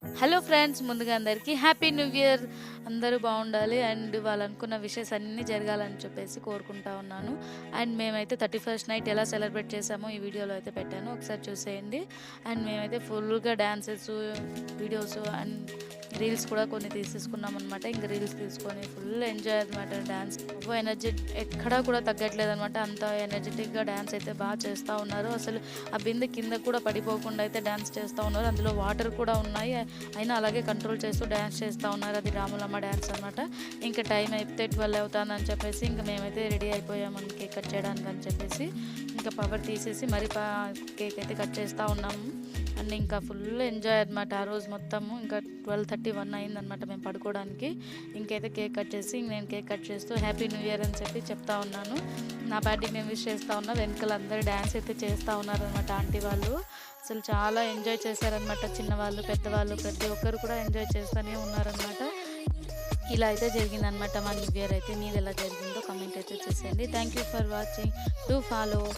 Hello friends, ముందుగా అందరికీ happy new year. అందరూ బాగుండాలి అండ్ వాళ్ళు అనుకున్న విషెస్ అన్నీ జరగాలని చెప్పేసి కోరుకుంటా ఉన్నాను. అండ్ మేమైతే 31st నైట్ ఎలా సెలబ్రేట్ చేసామో ఈ వీడియోలో అయితే పెట్టాను, ఒకసారి చూసేయండి. అండ్ మేమైతే ఫుల్గా డ్యాన్సెస్, వీడియోస్ అండ్ రీల్స్ కూడా కొన్ని తీసేసుకున్నాం అనమాట. ఇంకా రీల్స్ తీసుకొని ఫుల్ ఎంజాయ్ అనమాట. డ్యాన్స్ ఎనర్జీ ఎక్కడా కూడా తగ్గట్లేదు అనమాట. అంత ఎనర్జెటిక్గా డ్యాన్స్ అయితే బాగా చేస్తూ ఉన్నారు. అసలు ఆ బిందె కింద కూడా పడిపోకుండా అయితే డ్యాన్స్ చేస్తూ ఉన్నారు. అందులో వాటర్ కూడా ఉన్నాయి, అయినా అలాగే కంట్రోల్ చేస్తూ డ్యాన్స్ చేస్తూ ఉన్నారు. అది రాములమ్మ డ్యాన్స్ అనమాట. ఇంకా టైం అయితే 12 అవుతుందని చెప్పేసి ఇంకా మేమైతే రెడీ అయిపోయాము కేక్ కట్ చేయడానికి అని చెప్పేసి. ఇంకా పవర్ తీసేసి మరి కేక్ అయితే కట్ చేస్తూ ఉన్నాము. అండ్ ఇంకా ఫుల్ ఎంజాయ్ అనమాట ఆ రోజు మొత్తము. ఇంకా 12:31 అయిందనమాట మేము పడుకోవడానికి. ఇంకైతే కేక్ కట్ చేసి నేను కేక్ కట్ చేస్తూ హ్యాపీ న్యూ ఇయర్ అని చెప్పి చెప్తా ఉన్నాను. నా బర్త్డే మేము విష్ చేస్తూ ఉన్నా. వెనకాల అందరూ డ్యాన్స్ అయితే చేస్తూ ఉన్నారనమాట. ఆంటీ వాళ్ళు అసలు చాలా ఎంజాయ్ చేశారనమాట. చిన్నవాళ్ళు, పెద్దవాళ్ళు ప్రతి ఒక్కరు కూడా ఎంజాయ్ చేస్తూనే ఉన్నారనమాట. ఇలా అయితే జరిగిందనమాట మా న్యూ ఇయర్ అయితే. మీది ఎలా జరిగిందో కామెంట్ అయితే చేసేయండి. Thank you for watching. Do follow.